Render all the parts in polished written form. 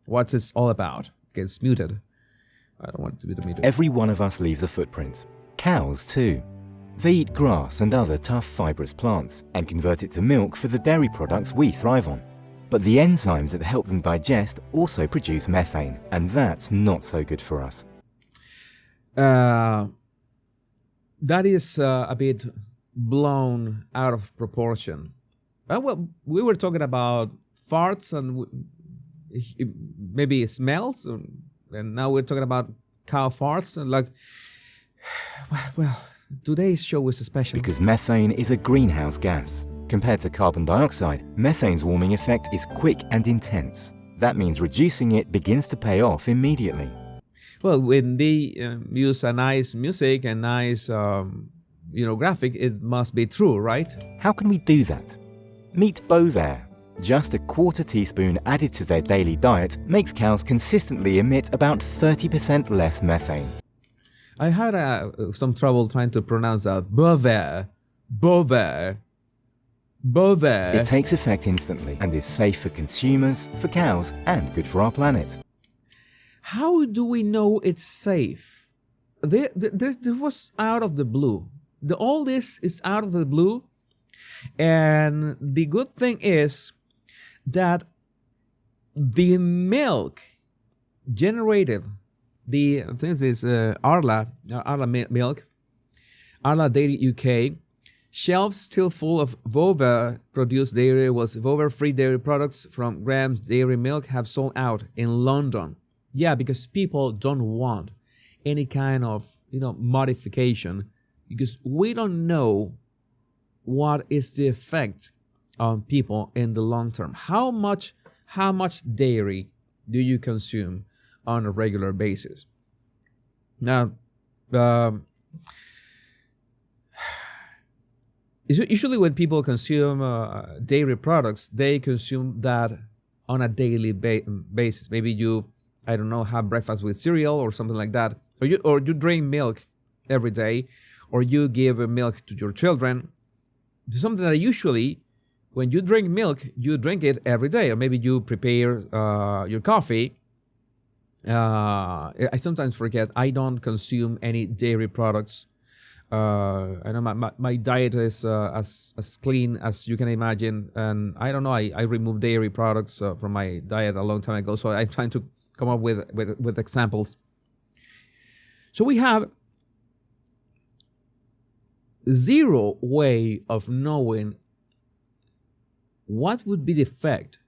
What's this all about? Okay, it's muted. I don't want it to be muted. Every one of us leaves a footprint. Cows too. They eat grass and other tough fibrous plants and convert it to milk for the dairy products we thrive on. But the enzymes that help them digest also produce methane, and that's not so good for us. That is a bit blown out of proportion. Well, we were talking about farts and maybe smells, and now we're talking about cow farts. And well, today's show is special. Because methane is a greenhouse gas. Compared to carbon dioxide, methane's warming effect is quick and intense. That means reducing it begins to pay off immediately. Well, when they use a nice music and nice, graphic, it must be true, right? How can we do that? Meet Bovaer. Just a quarter teaspoon added to their daily diet makes cows consistently emit about 30% less methane. I had some trouble trying to pronounce that. Bovaer. It takes effect instantly and is safe for consumers, for cows, and good for our planet. How do we know it's safe? There was out of the blue. All this is out of the blue. And the good thing is that the milk generated, the thing is Arla milk, Arla Dairy UK, shelves still full of Bovaer produced dairy, was Bovaer free dairy products from Graham's Dairy Milk have sold out in London. Yeah, because people don't want any kind of modification, because we don't know what is the effect on people in the long term. How much dairy do you consume on a regular basis? Now, usually when people consume dairy products, they consume that on a daily basis. Maybe you, I don't know, have breakfast with cereal or something like that, or you drink milk every day, or you give milk to your children. It's something that usually, when you drink milk, you drink it every day, or maybe you prepare your coffee. I sometimes forget I don't consume any dairy products. I know my diet is as clean as you can imagine, and I don't know. I removed dairy products from my diet a long time ago, so I'm trying to come up with examples. So we have zero way of knowing what would be the effect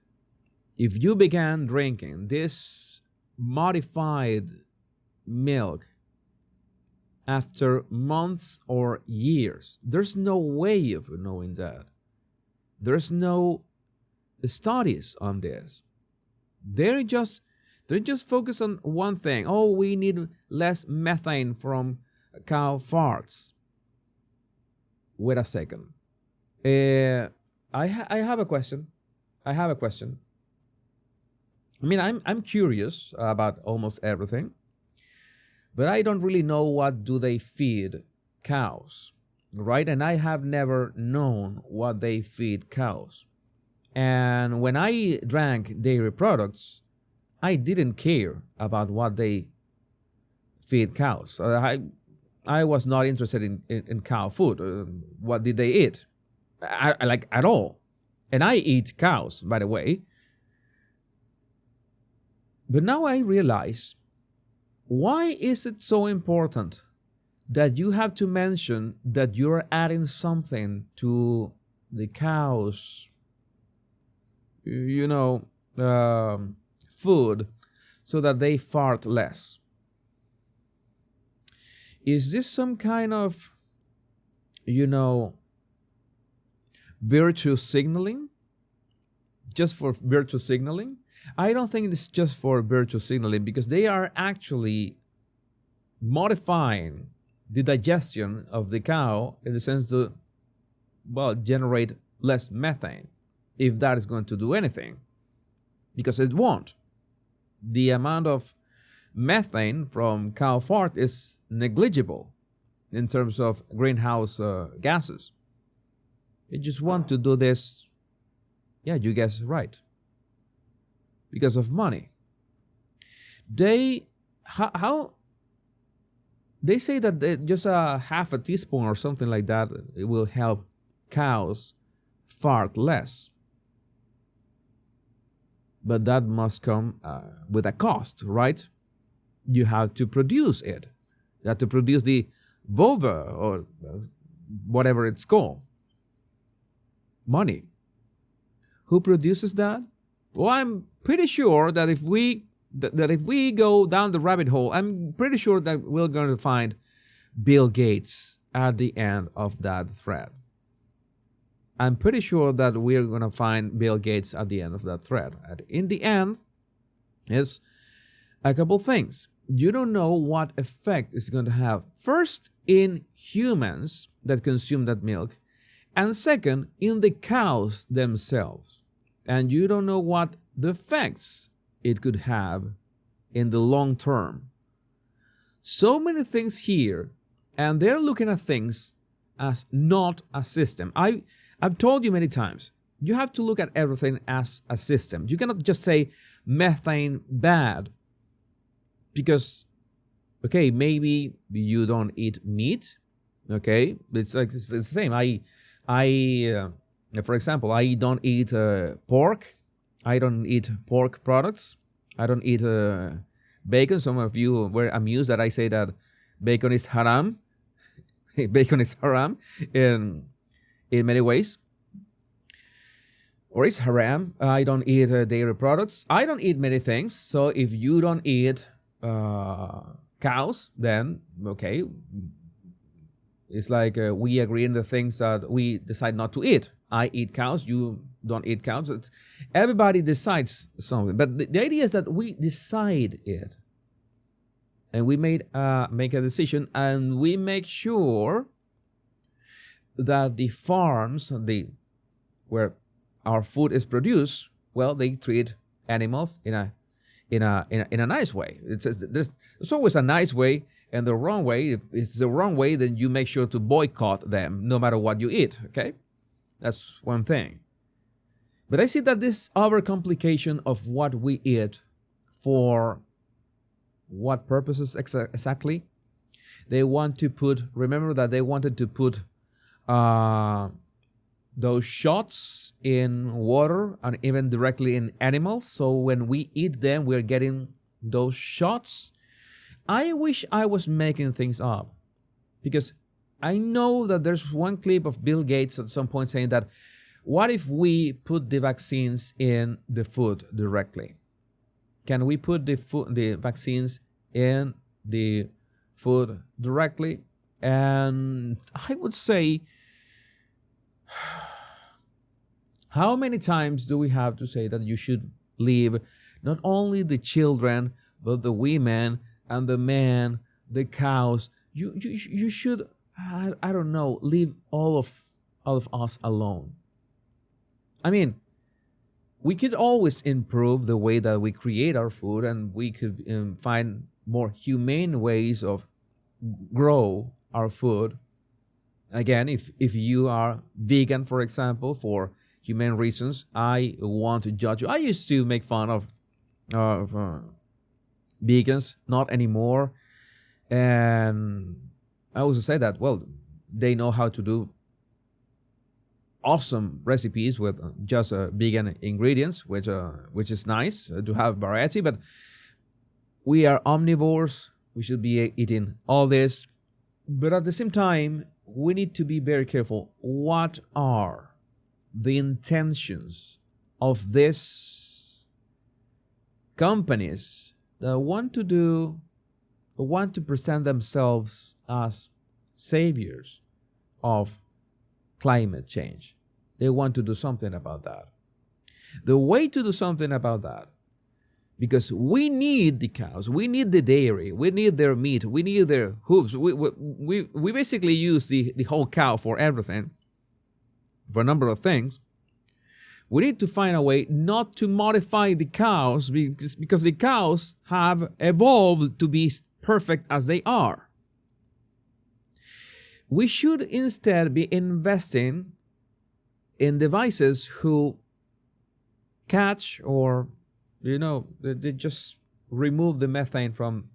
if you began drinking this modified milk after months or years. There's no way of knowing that. There's no studies on this. They're just focused on one thing. Oh, we need less methane from cow farts. Wait a second. I have a question. I mean, I'm curious about almost everything, but I don't really know what do they feed cows, right? And I have never known what they feed cows. And when I drank dairy products, I didn't care about what they feed cows. I was not interested in cow food. What did they eat? I like at all. And I eat cows, by the way. But now I realize, why is it so important that you have to mention that you're adding something to the cows, food, so that they fart less? Is this some kind of, virtue signaling? Just for virtue signaling? I don't think it's just for virtue signaling, because they are actually modifying the digestion of the cow in the sense to, generate less methane, if that is going to do anything, because it won't. The amount of methane from cow fart is negligible in terms of greenhouse gases. They just want to do this, yeah, you guess right, because of money. They how they say that just a half a teaspoon or something like that, it will help cows fart less. But that must come with a cost, right? You have to produce it. You have to produce the vulva or whatever it's called. Money. Who produces that? Well, I'm pretty sure that if we go down the rabbit hole, I'm pretty sure that we're going to find Bill Gates at the end of that thread. I'm pretty sure that we're going to find Bill Gates at the end of that thread. And in the end, it's a couple things. You don't know what effect it's going to have. First, in humans that consume that milk, and second, in the cows themselves. And you don't know what the effects it could have in the long term. So many things here, and they're looking at things as not a system. I've told you many times, you have to look at everything as a system. You cannot just say methane bad because, okay, maybe you don't eat meat. Okay, it's the same. For example, I don't eat pork. I don't eat pork products. I don't eat bacon. Some of you were amused that I say that bacon is haram. Bacon is haram in many ways. Or it's haram. I don't eat dairy products. I don't eat many things. So if you don't eat cows, then okay. It's like we agree on the things that we decide not to eat. I eat cows, you don't eat cows. Everybody decides something. But the idea is that we decide it. And we make a decision, and we make sure that the farms where our food is produced, well, they treat animals in a nice way. There's always a nice way and the wrong way. If it's the wrong way, then you make sure to boycott them no matter what you eat, okay? That's one thing. But I see that this overcomplication of what we eat for what purposes exactly? They want to put, remember that they wanted to put those shots in water and even directly in animals. So when we eat them, we're getting those shots. I wish I was making things up, because I know that there's one clip of Bill Gates at some point saying that, what if we put the vaccines in the food directly? Can we put the vaccines in the food directly? And I would say, how many times do we have to say that you should leave not only the children, but the women and the men, the cows? You should, I don't know, leave all of us alone. I mean, we could always improve the way that we create our food, and we could find more humane ways of grow our food. Again, if you are vegan, for example, for humane reasons, I want to judge you. I used to make fun of vegans, not anymore. And I also say that, well, they know how to do awesome recipes with just vegan ingredients, which is nice to have variety. But we are omnivores. We should be eating all this. But at the same time, we need to be very careful. What are the intentions of these companies that want to present themselves as saviors of climate change? They want to do something about that. The way to do something about that, because we need the cows, we need the dairy, we need their meat, we need their hooves. We basically use the whole cow for everything, for a number of things. We need to find a way not to modify the cows, because the cows have evolved to be perfect as they are. We should instead be investing in devices who catch, or they just remove the methane from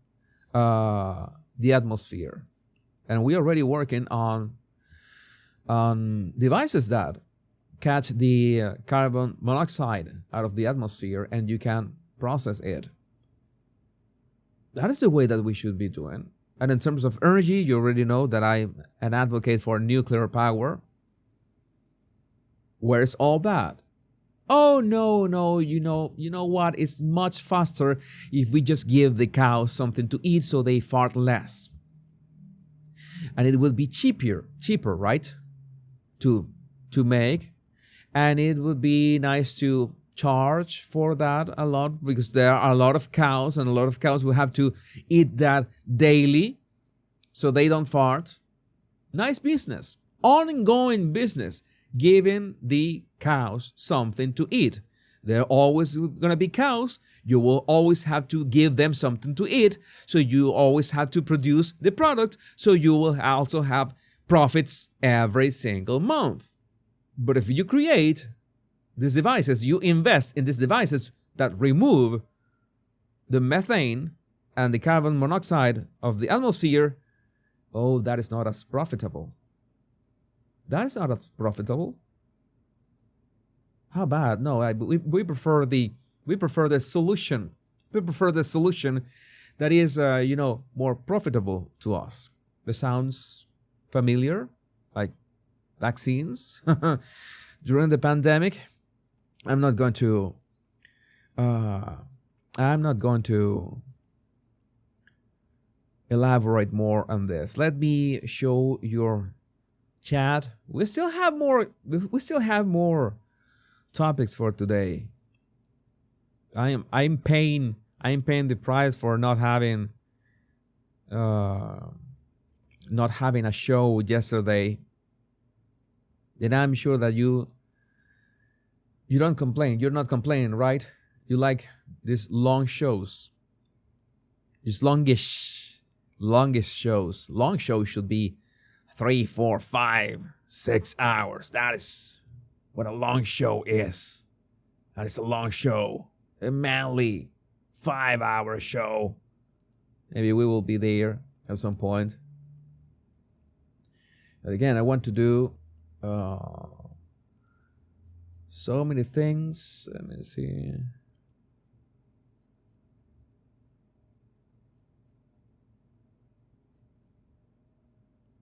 the atmosphere. And we're already working on devices that catch the carbon monoxide out of the atmosphere, and you can process it. That is the way that we should be doing. And in terms of energy, you already know that I'm an advocate for nuclear power. Where's all that? Oh, no, you know what? It's much faster if we just give the cows something to eat so they fart less. And it will be cheaper, right? To make. And it would be nice to charge for that a lot, because there are a lot of cows, and a lot of cows will have to eat that daily so they don't fart. Nice business. Ongoing business. Giving the cows something to eat. There are always going to be cows. You will always have to give them something to eat. So you always have to produce the product. So you will also have profits every single month. But if you create these devices, you invest in these devices that remove the methane and the carbon monoxide of the atmosphere, oh, that is not as profitable. That is not as profitable. How bad? No, we prefer the solution. We prefer the solution that is more profitable to us. It sounds familiar, like vaccines during the pandemic. I'm not going to elaborate more on this. Let me show your chat. We still have more topics for today. I'm paying the price for not having a show yesterday. And I'm sure that you don't complain. You're not complaining, right? You like these long shows. These longish shows. Long shows should be 3, 4, 5, 6 hours. That is what a long show is. That is a long show. A manly 5-hour show. Maybe we will be there at some point. But again, I want to do so many things. Let me see.